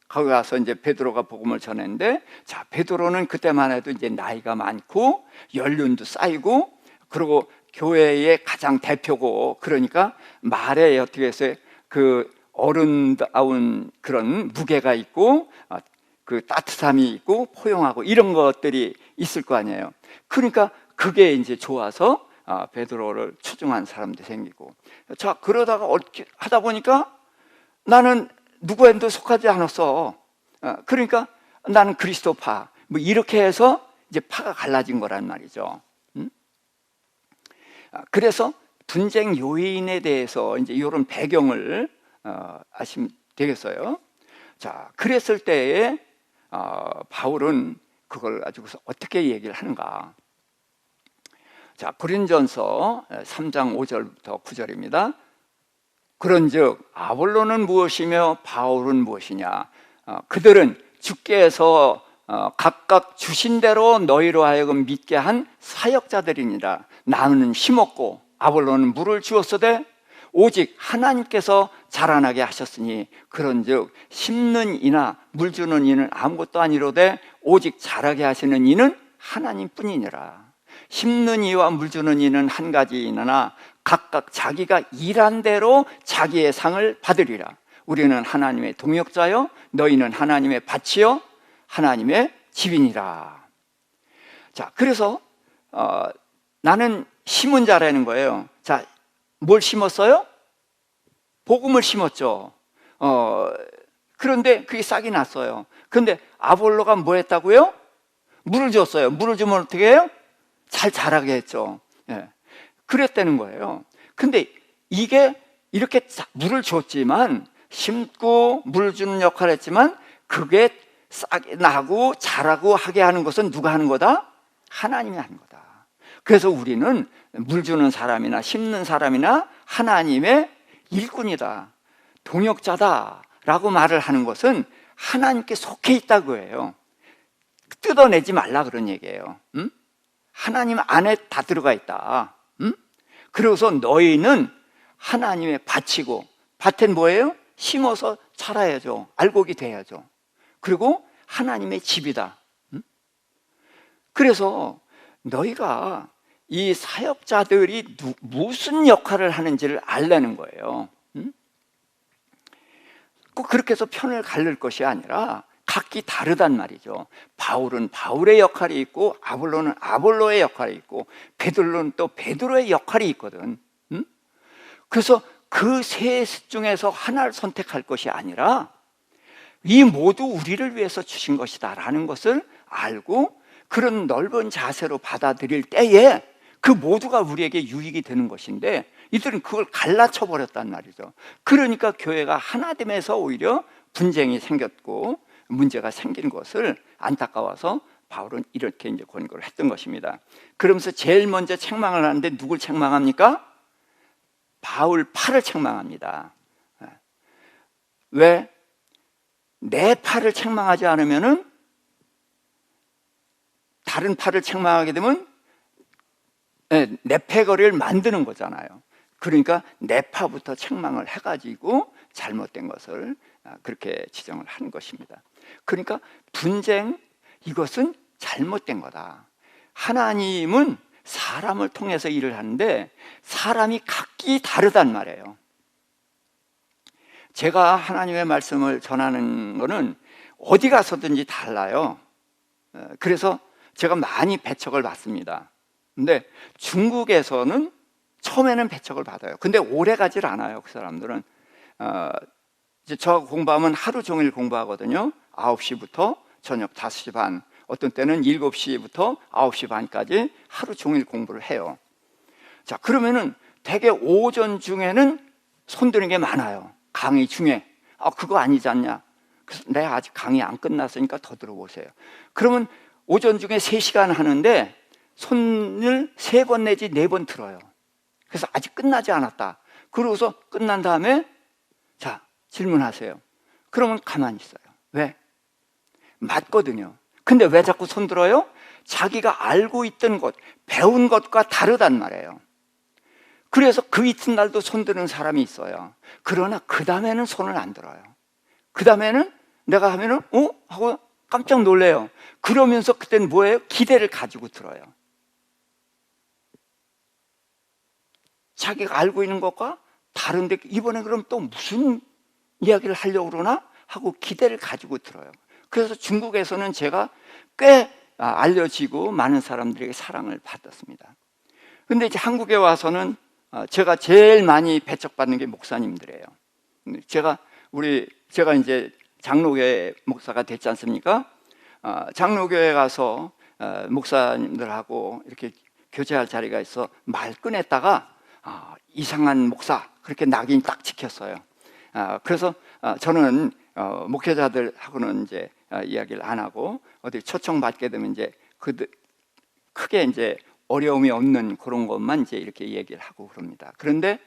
거기 가서 이제 베드로가 복음을 전했는데, 자, 베드로는 그때만 해도 이제 나이가 많고 연륜도 쌓이고 그리고 교회의 가장 대표고 그러니까 말에 어떻게 해서 그 어른다운 그런 무게가 있고 그 따뜻함이 있고 포용하고 이런 것들이 있을 거 아니에요. 그러니까 그게 이제 좋아서 베드로를 추종한 사람도 생기고, 자, 그러다가 하다 보니까 나는 누구에도 속하지 않았어. 그러니까 나는 그리스도파. 뭐 이렇게 해서 이제 파가 갈라진 거란 말이죠. 그래서 분쟁 요인에 대해서 이제 이런 배경을 아시면 되겠어요. 자, 그랬을 때에 바울은 그걸 가지고서 어떻게 얘기를 하는가? 자, 고린전서 3장 5절부터 9절입니다. 그런즉 아볼로는 무엇이며 바울은 무엇이냐? 그들은 주께서 각각 주신 대로 너희로 하여금 믿게 한 사역자들이니라. 나는 심었고 아볼로는 물을 주었으되 오직 하나님께서 자라나게 하셨으니 그런즉 심는 이나 물 주는 이는 아무것도 아니로되 오직 자라게 하시는 이는 하나님뿐이니라. 심는 이와 물 주는 이는 한 가지이나 각각 자기가 일한 대로 자기의 상을 받으리라. 우리는 하나님의 동역자요 너희는 하나님의 밭이요 하나님의 집이니라. 자, 그래서 나는 심은 자라는 거예요. 자, 뭘 심었어요? 복음을 심었죠. 그런데 그게 싹이 났어요. 그런데 아볼로가 뭐 했다고요? 물을 줬어요. 물을 주면 어떻게 해요? 잘 자라게 했죠. 예. 그랬다는 거예요. 근데 이게 이렇게 물을 줬지만, 심고 물 주는 역할을 했지만 그게 싹이 나고 자라고 하게 하는 것은 누가 하는 거다? 하나님이 하는 거다. 그래서 우리는 물 주는 사람이나 심는 사람이나 하나님의 일꾼이다, 동역자다 라고 말을 하는 것은 하나님께 속해 있다고 해요. 뜯어내지 말라 그런 얘기예요. 하나님 안에 다 들어가 있다. 그래서 너희는 하나님의 밭이고, 밭엔 뭐예요? 심어서 자라야죠. 알곡이 돼야죠. 그리고 하나님의 집이다. 그래서 너희가 이 사역자들이 무슨 역할을 하는지를 알라는 거예요. 꼭 그렇게 해서 편을 가를 것이 아니라 각기 다르단 말이죠. 바울은 바울의 역할이 있고, 아볼로는 아볼로의 역할이 있고, 베드로는 또 베드로의 역할이 있거든. 그래서 그 세 중에서 하나를 선택할 것이 아니라 이 모두 우리를 위해서 주신 것이다 라는 것을 알고 그런 넓은 자세로 받아들일 때에 그 모두가 우리에게 유익이 되는 것인데, 이들은 그걸 갈라쳐 버렸단 말이죠. 그러니까 교회가 하나됨에서 오히려 분쟁이 생겼고 문제가 생긴 것을 안타까워서 바울은 이렇게 이제 권고를 했던 것입니다. 그러면서 제일 먼저 책망을 하는데 누굴 책망합니까? 바울 팔을 책망합니다. 왜? 내 팔을 책망하지 않으면은, 다른 팔을 책망하게 되면 내 패거리를 만드는 거잖아요. 그러니까 내 파부터 책망을 해가지고 잘못된 것을 그렇게 지정을 한 것입니다. 그러니까 분쟁, 이것은 잘못된 거다. 하나님은 사람을 통해서 일을 하는데 사람이 각기 다르단 말이에요. 제가 하나님의 말씀을 전하는 거는 어디 가서든지 달라요. 그래서 제가 많이 배척을 받습니다. 근데 중국에서는 처음에는 배척을 받아요. 근데 오래 가질 않아요. 그 사람들은 이제 저 공부하면 하루 종일 공부하거든요. 9시부터 저녁 5시 반, 어떤 때는 7시부터 9시 반까지 하루 종일 공부를 해요. 자, 그러면은 되게 오전 중에는 손드는 게 많아요. 강의 중에. 그거 아니지 않냐? 그래서 내가 아직 강의 안 끝났으니까 더 들어보세요. 그러면 오전 중에 3시간 하는데 손을 3번 내지 4번 들어요. 그래서 아직 끝나지 않았다. 그러고서 끝난 다음에 자, 질문하세요. 그러면 가만히 있어요. 왜? 맞거든요. 근데 왜 자꾸 손 들어요? 자기가 알고 있던 것, 배운 것과 다르단 말이에요. 그래서 그 이튿날도 손 드는 사람이 있어요. 그러나 그 다음에는 손을 안 들어요. 그 다음에는 내가 하면은 하고 깜짝 놀래요. 그러면서 그때는 뭐예요? 기대를 가지고 들어요. 자기가 알고 있는 것과 다른데 이번에 그럼 또 무슨 이야기를 하려고 그러나 하고 기대를 가지고 들어요. 그래서 중국에서는 제가 꽤 알려지고 많은 사람들에게 사랑을 받았습니다. 근데 이제 한국에 와서는 제가 제일 많이 배척받는 게 목사님들이에요. 제가 이제 장로교회 목사가 됐지 않습니까? 장로교회 가서 목사님들하고 이렇게 교제할 자리가 있어 말 꺼냈다가 이상한 목사, 그렇게 낙인이 딱 찍혔어요. 그래서 저는 목회자들하고는 이제 이야기를 안 하고 어디 초청받게 되면 이제 크게 이제 어려움이 없는 그런 것만 이제 이렇게 얘기를 하고 그럽니다. 그런데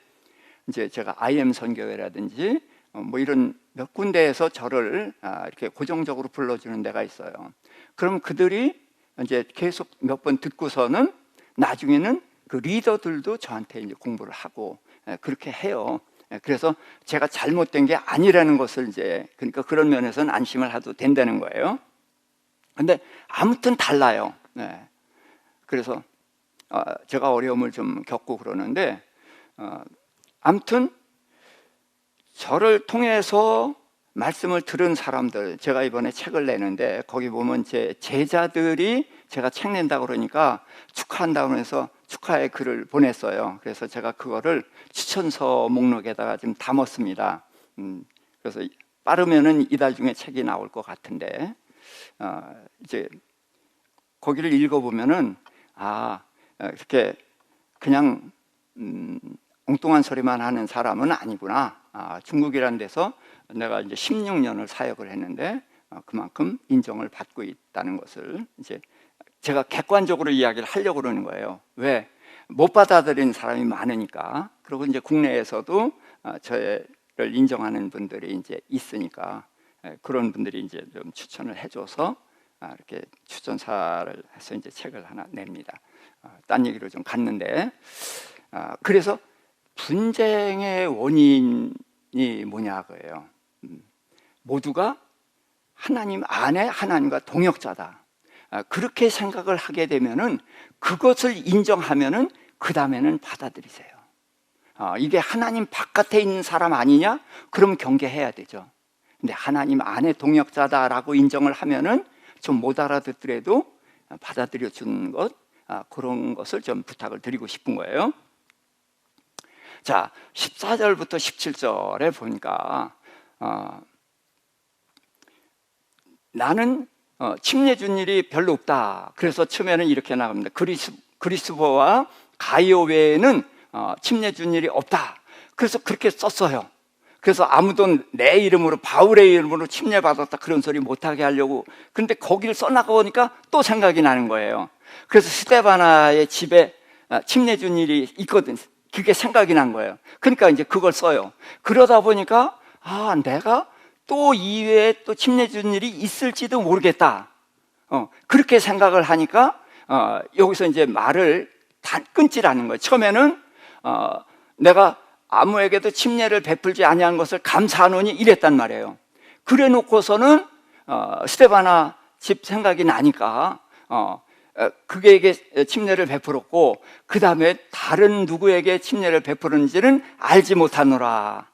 이제 제가 IM 선교회라든지 뭐 이런 몇 군데에서 저를 이렇게 고정적으로 불러주는 데가 있어요. 그럼 그들이 이제 계속 몇 번 듣고서는 나중에는 그 리더들도 저한테 이제 공부를 하고 그렇게 해요. 그래서 제가 잘못된 게 아니라는 것을 이제, 그러니까 그런 면에서는 안심을 해도 된다는 거예요. 근데 아무튼 달라요. 그래서 제가 어려움을 좀 겪고 그러는데, 아무튼 저를 통해서 말씀을 들은 사람들, 제가 이번에 책을 내는데 거기 보면 제 제자들이 제가 책 낸다고 그러니까 축하한다고 해서 축하의 글을 보냈어요. 그래서 제가 그거를 추천서 목록에다가 좀 담았습니다. 그래서 빠르면은 이달 중에 책이 나올 것 같은데, 이제 거기를 읽어보면은 이렇게 그냥 엉뚱한 소리만 하는 사람은 아니구나. 중국이라는 데서 내가 이제 16년을 사역을 했는데 그만큼 인정을 받고 있다는 것을 이제 제가 객관적으로 이야기를 하려고 그러는 거예요. 왜? 못 받아들이는 사람이 많으니까. 그리고 이제 국내에서도 저를 인정하는 분들이 이제 있으니까 그런 분들이 이제 좀 추천을 해줘서 이렇게 추천사를 해서 이제 책을 하나 냅니다. 딴 얘기로 좀 갔는데, 그래서 분쟁의 원인이 뭐냐 그예요. 모두가 하나님 안에 하나님과 동역자다. 그렇게 생각을 하게 되면은 그것을 인정하면은 그 다음에는 받아들이세요. 이게 하나님 바깥에 있는 사람 아니냐? 그럼 경계해야 되죠. 근데 하나님 안에 동역자다라고 인정을 하면은 좀 못 알아듣더라도 받아들여 주는 것, 그런 것을 좀 부탁을 드리고 싶은 거예요. 자, 14절부터 17절에 보니까 나는 침례 준 일이 별로 없다. 그래서 처음에는 이렇게 나갑니다. 그리스도와 가이오 외에는 침례 준 일이 없다. 그래서 그렇게 썼어요. 그래서 아무도 내 이름으로, 바울의 이름으로 침례 받았다 그런 소리 못하게 하려고. 그런데 거기를 써나가 보니까 또 생각이 나는 거예요. 그래서 스데바나의 집에 침례 준 일이 있거든. 그게 생각이 난 거예요. 그러니까 이제 그걸 써요. 그러다 보니까 내가 또 이외에 또 침례 준 일이 있을지도 모르겠다. 그렇게 생각을 하니까 여기서 이제 말을 끊지라는 거예요. 처음에는 내가 아무에게도 침례를 베풀지 아니한 것을 감사하노니 이랬단 말이에요. 그래 놓고서는 스데바나 집 생각이 나니까 그에게 침례를 베풀었고, 그 다음에 다른 누구에게 침례를 베푸는지는 알지 못하노라.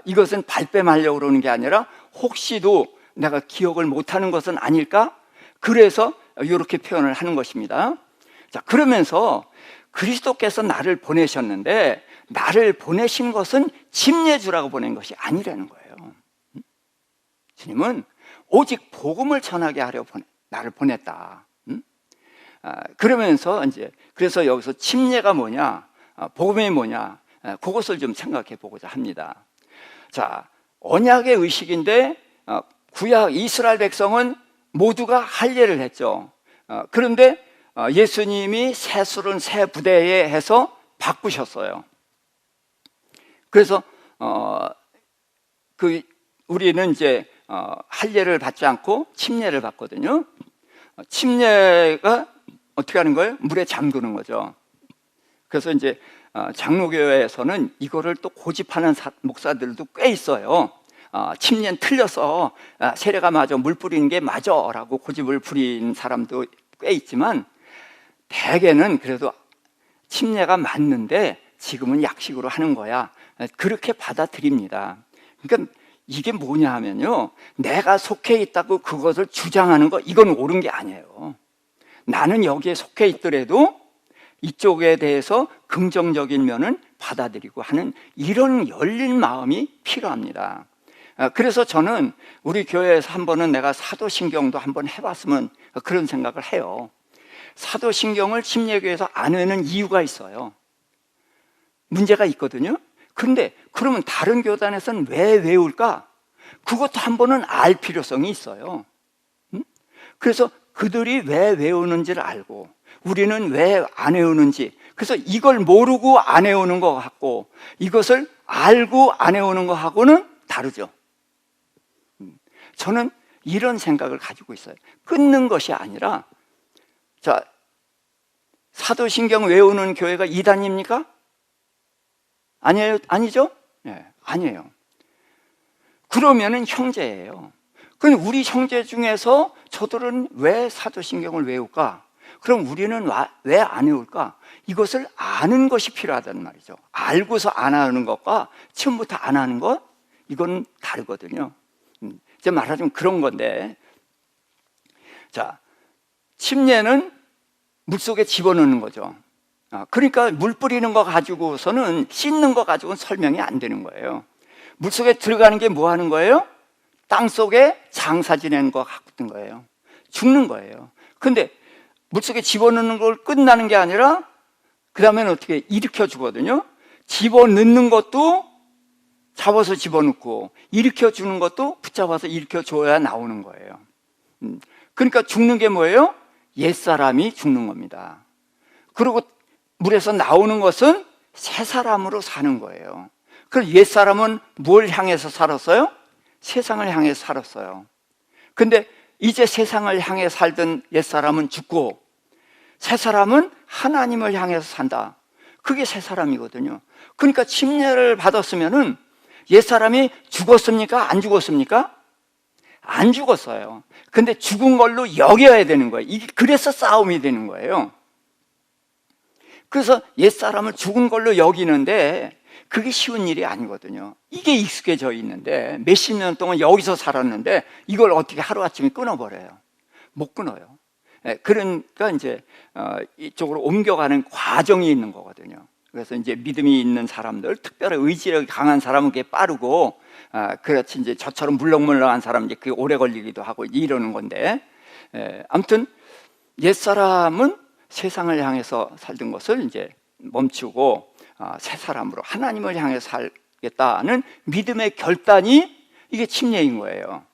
이것은 발뺌하려고 그러는 게 아니라 혹시도 내가 기억을 못하는 것은 아닐까? 그래서 이렇게 표현을 하는 것입니다. 자, 그러면서 그리스도께서 나를 보내셨는데 나를 보내신 것은 침례 주라고 보낸 것이 아니라는 거예요. 주님은 오직 복음을 전하게 하려 나를 보냈다. 그러면서 이제 그래서 여기서 침례가 뭐냐, 복음이 뭐냐, 그것을 좀 생각해 보고자 합니다. 자, 언약의 의식인데 구약 이스라엘 백성은 모두가 할례를 했죠. 그런데 예수님이 새 술은 새 부대에 해서 바꾸셨어요. 그래서 우리는 이제 할례를 받지 않고 침례를 받거든요. 침례가 어떻게 하는 거예요? 물에 잠그는 거죠. 그래서 이제 장로교회에서는 이거를 또 고집하는 목사들도 꽤 있어요. 침례는 틀려서 세례가 맞아, 물 뿌리는 게 맞아 라고 고집을 부리는 사람도 꽤 있지만, 대개는 그래도 침례가 맞는데 지금은 약식으로 하는 거야, 그렇게 받아들입니다. 그러니까 이게 뭐냐 하면요, 내가 속해 있다고 그것을 주장하는 거, 이건 옳은 게 아니에요. 나는 여기에 속해 있더라도 이쪽에 대해서 긍정적인 면은 받아들이고 하는 이런 열린 마음이 필요합니다. 그래서 저는 우리 교회에서 한 번은 내가 사도신경도 한번 해봤으면 그런 생각을 해요. 사도신경을 침례교회에서 안 외우는 이유가 있어요. 문제가 있거든요. 그런데 그러면 다른 교단에서는 왜 외울까? 그것도 한 번은 알 필요성이 있어요. 그래서 그들이 왜 외우는지를 알고 우리는 왜 안 외우는지, 그래서 이걸 모르고 안 외우는 것 같고 이것을 알고 안 해오는 거하고는 다르죠. 저는 이런 생각을 가지고 있어요. 끊는 것이 아니라, 자, 사도신경 외우는 교회가 이단입니까? 아니에요? 아니죠? 네, 아니에요. 그러면은 형제예요. 그럼 우리 형제 중에서 저들은 왜 사도신경을 외울까? 그럼 우리는 왜 안 외울까? 이것을 아는 것이 필요하다는 말이죠. 알고서 안 하는 것과 처음부터 안 하는 것, 이건 다르거든요. 이제 말하자면 그런 건데, 자, 침례는 물속에 집어넣는 거죠. 그러니까 물 뿌리는 거 가지고서는, 씻는 거 가지고는 설명이 안 되는 거예요. 물속에 들어가는 게 뭐 하는 거예요? 땅속에 장사 지내는 거 같은 거예요. 죽는 거예요. 근데 물속에 집어넣는 걸 끝나는 게 아니라 그 다음에는 어떻게 일으켜 주거든요. 집어넣는 것도 잡아서 집어넣고, 일으켜 주는 것도 붙잡아서 일으켜 줘야 나오는 거예요. 그러니까 죽는 게 뭐예요? 옛사람이 죽는 겁니다. 그리고 물에서 나오는 것은 새 사람으로 사는 거예요. 그럼 옛사람은 뭘 향해서 살았어요? 세상을 향해서 살았어요. 근데 이제 세상을 향해 살던 옛사람은 죽고, 새 사람은 하나님을 향해서 산다. 그게 새 사람이거든요. 그러니까 침례를 받았으면은 옛사람이 죽었습니까? 안 죽었습니까? 안 죽었어요. 근데 죽은 걸로 여겨야 되는 거예요. 그래서 싸움이 되는 거예요. 그래서 옛사람을 죽은 걸로 여기는데 그게 쉬운 일이 아니거든요. 이게 익숙해져 있는데 몇십 년 동안 여기서 살았는데 이걸 어떻게 하루아침에 끊어버려요? 못 끊어요. 그러니까 이제 이쪽으로 옮겨가는 과정이 있는 거거든요. 그래서 이제 믿음이 있는 사람들, 특별히 의지력이 강한 사람은 그게 빠르고, 그렇지 이제 저처럼 물렁물렁한 사람은 이제 그게 오래 걸리기도 하고 이러는 건데, 아무튼 옛사람은 세상을 향해서 살던 것을 이제 멈추고 새 사람으로 하나님을 향해서 살겠다는 믿음의 결단이 이게 침례인 거예요.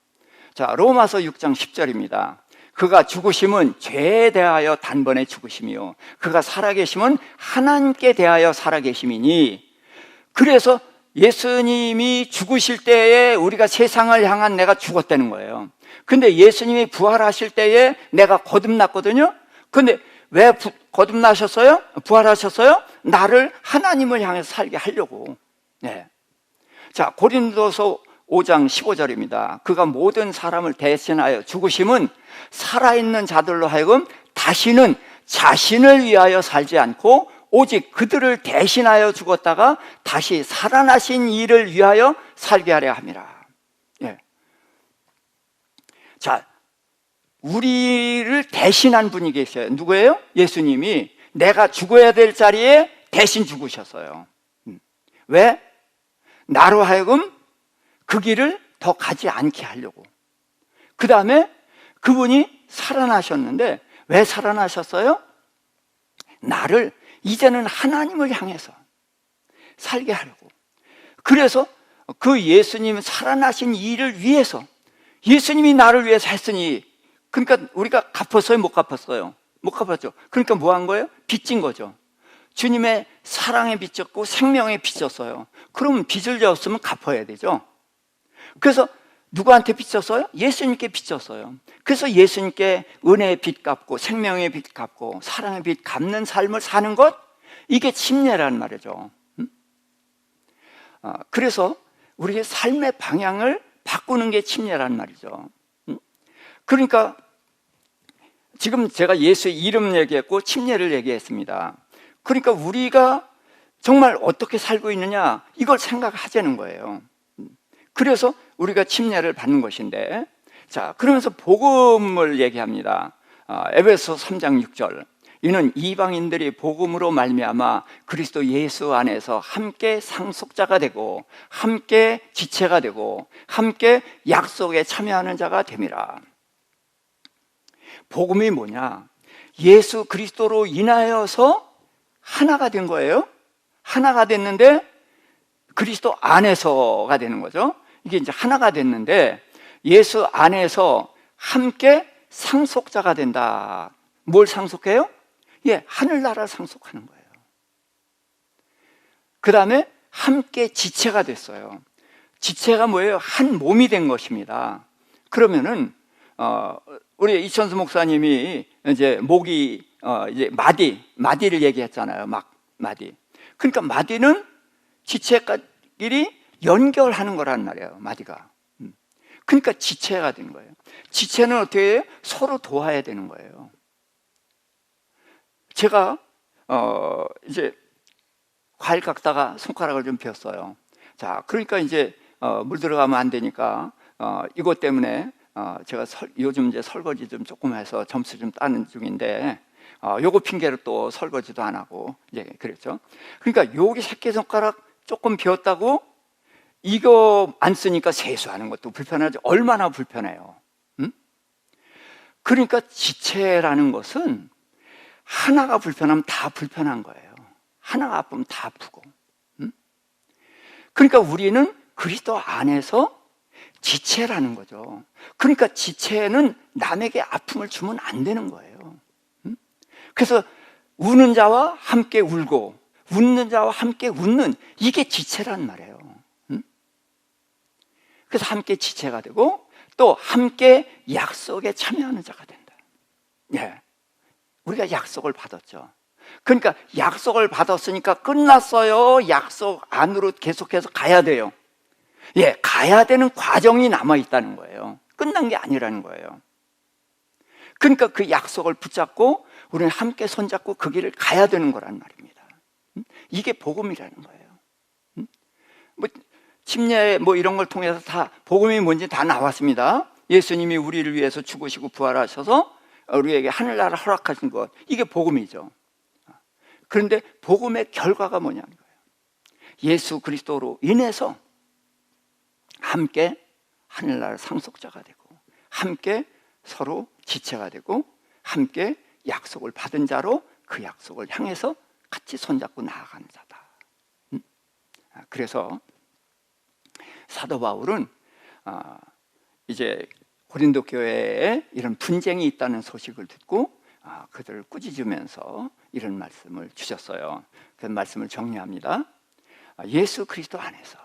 자, 로마서 6장 10절입니다. 그가 죽으심은 죄에 대하여 단번에 죽으심이요 그가 살아계심은 하나님께 대하여 살아계심이니, 그래서 예수님이 죽으실 때에 우리가 세상을 향한 내가 죽었다는 거예요. 근데 예수님이 부활하실 때에 내가 거듭났거든요. 근데 왜 거듭나셨어요? 부활하셨어요? 나를 하나님을 향해서 살게 하려고. 네. 자, 고린도서 5장 15절입니다. 그가 모든 사람을 대신하여 죽으심은 살아있는 자들로 하여금 다시는 자신을 위하여 살지 않고 오직 그들을 대신하여 죽었다가 다시 살아나신 이를 위하여 살게 하려 함이라. 예. 자, 우리를 대신한 분이 계셔요. 누구예요? 예수님이 내가 죽어야 될 자리에 대신 죽으셨어요. 왜? 나로 하여금 그 길을 더 가지 않게 하려고. 그 다음에 그분이 살아나셨는데 왜 살아나셨어요? 나를 이제는 하나님을 향해서 살게 하려고. 그래서 그 예수님 살아나신 일을 위해서, 예수님이 나를 위해서 했으니, 그러니까 우리가 갚았어요? 못 갚았어요? 못 갚았죠. 그러니까 뭐 한 거예요? 빚진 거죠. 주님의 사랑에 빚졌고 생명에 빚졌어요. 그러면 빚을 졌으면 갚아야 되죠. 그래서 누구한테 빚졌어요? 예수님께 빚졌어요. 그래서 예수님께 은혜의 빚 갚고 생명의 빚 갚고 사랑의 빚 갚는 삶을 사는 것, 이게 침례라는 말이죠. 그래서 우리의 삶의 방향을 바꾸는 게 침례라는 말이죠. 그러니까 지금 제가 예수의 이름 얘기했고 침례를 얘기했습니다. 그러니까 우리가 정말 어떻게 살고 있느냐, 이걸 생각하자는 거예요. 그래서 우리가 침례를 받는 것인데, 자, 그러면서 복음을 얘기합니다. 에베소 3장 6절. 이는 이방인들이 복음으로 말미암아 그리스도 예수 안에서 함께 상속자가 되고 함께 지체가 되고 함께 약속에 참여하는 자가 됨이라. 복음이 뭐냐? 예수 그리스도로 인하여서 하나가 된 거예요. 하나가 됐는데 그리스도 안에서가 되는 거죠. 이게 이제 하나가 됐는데 예수 안에서 함께 상속자가 된다. 뭘 상속해요? 예, 하늘나라를 상속하는 거예요. 그 다음에 함께 지체가 됐어요. 지체가 뭐예요? 한 몸이 된 것입니다. 그러면은 우리 이천수 목사님이 이제 목이 이제 마디를 얘기했잖아요. 마디. 그러니까 마디는 지체끼리 연결하는 거란 말이에요. 마디가. 그러니까 지체가 되는 거예요. 지체는 어떻게 해요? 서로 도와야 되는 거예요. 제가 이제 과일 깎다가 손가락을 좀 베었어요. 자, 그러니까 이제 물 들어가면 안 되니까 이것 때문에 제가 요즘 이제 설거지 좀 조금 해서 점수 좀 따는 중인데 요거 핑계로 또 설거지도 안 하고 이제 그랬죠. 그러니까 여기 새끼손가락 조금 비었다고 이거 안 쓰니까 세수하는 것도 불편하죠. 얼마나 불편해요. 그러니까 지체라는 것은 하나가 불편하면 다 불편한 거예요. 하나가 아프면 다 아프고. 그러니까 우리는 그리스도 안에서 지체라는 거죠. 그러니까 지체는 남에게 아픔을 주면 안 되는 거예요. 그래서 우는 자와 함께 울고 웃는 자와 함께 웃는, 이게 지체란 말이에요. 그래서 함께 지체가 되고 또 함께 약속에 참여하는 자가 된다. 예, 우리가 약속을 받았죠. 그러니까 약속을 받았으니까 끝났어요? 약속 안으로 계속해서 가야 돼요. 예, 가야 되는 과정이 남아있다는 거예요. 끝난 게 아니라는 거예요. 그러니까 그 약속을 붙잡고 우리는 함께 손잡고 그 길을 가야 되는 거란 말입니다. 이게 복음이라는 거예요. 뭐 침례 뭐 이런 걸 통해서 다 복음이 뭔지 다 나왔습니다. 예수님이 우리를 위해서 죽으시고 부활하셔서 우리에게 하늘나라 허락하신 것, 이게 복음이죠. 그런데 복음의 결과가 뭐냐는 거예요. 예수 그리스도로 인해서 함께 하늘나라 상속자가 되고 함께 서로 지체가 되고 함께 약속을 받은 자로 그 약속을 향해서 같이 손잡고 나아가는 자다. 그래서 사도 바울은 이제 고린도 교회에 이런 분쟁이 있다는 소식을 듣고 그들을 꾸짖으면서 이런 말씀을 주셨어요. 그 말씀을 정리합니다. 예수 그리스도 안에서,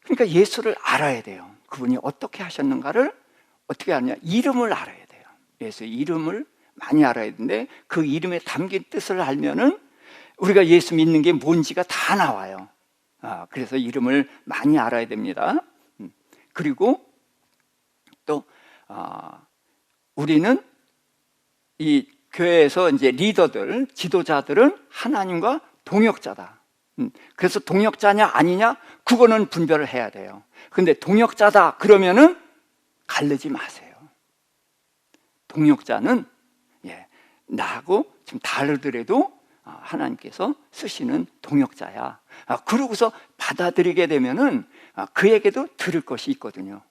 그러니까 예수를 알아야 돼요. 그분이 어떻게 하셨는가를 어떻게 아느냐? 이름을 알아야 돼요. 예수의 이름을 많이 알아야 되는데 그 이름에 담긴 뜻을 알면은 우리가 예수 믿는 게 뭔지가 다 나와요. 그래서 이름을 많이 알아야 됩니다. 그리고 또 우리는 이 교회에서 이제 리더들, 지도자들은 하나님과 동역자다. 그래서 동역자냐 아니냐 그거는 분별을 해야 돼요. 근데 동역자다 그러면은 가르지 마세요. 동역자는 나하고 좀 다르더라도 하나님께서 쓰시는 동역자야. 그러고서 받아들이게 되면은 그에게도 들을 것이 있거든요.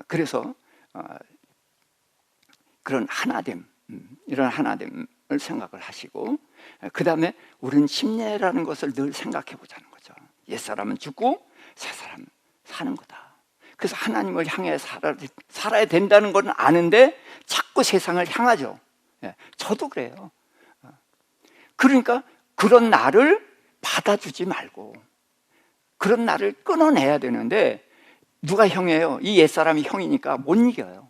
그래서 그런 하나됨, 이런 하나됨을 생각을 하시고, 그 다음에 우리는 심례라는 것을 늘 생각해 보자는 거죠. 옛사람은 죽고 새 사람은 사는 거다. 그래서 하나님을 향해 살아야 된다는 건 아는데 자꾸 세상을 향하죠. 저도 그래요. 그러니까 그런 나를 받아주지 말고 그런 나를 끊어내야 되는데 누가 형이에요? 이 옛사람이 형이니까 못 이겨요.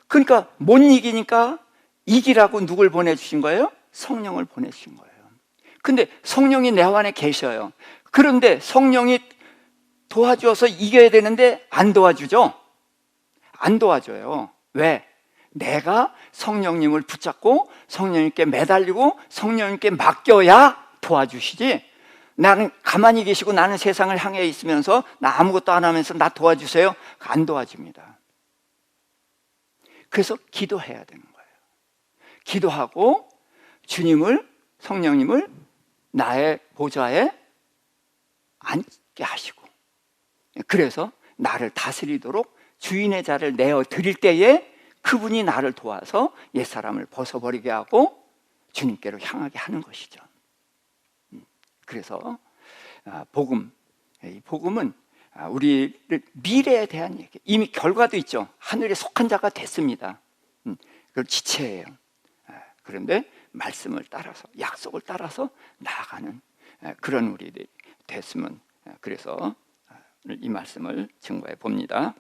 그러니까 못 이기니까 이기라고 누굴 보내주신 거예요? 성령을 보내주신 거예요. 근데 성령이 내 안에 계셔요. 그런데 성령이 도와주어서 이겨야 되는데 안 도와주죠? 안 도와줘요. 왜? 내가 성령님을 붙잡고 성령님께 매달리고 성령님께 맡겨야 도와주시지, 나는 가만히 계시고 나는 세상을 향해 있으면서 나 아무것도 안 하면서 나 도와주세요, 안 도와줍니다. 그래서 기도해야 되는 거예요. 기도하고 주님을, 성령님을 나의 보좌에 앉게 하시고, 그래서 나를 다스리도록 주인의 자를 내어 드릴 때에 그분이 나를 도와서 옛사람을 벗어버리게 하고 주님께로 향하게 하는 것이죠. 그래서 복음, 이 복음은 우리를 미래에 대한 얘기, 이미 결과도 있죠. 하늘에 속한 자가 됐습니다. 그걸 지체예요. 그런데 말씀을 따라서, 약속을 따라서 나아가는 그런 우리들이 됐으면, 그래서 이 말씀을 증거해 봅니다.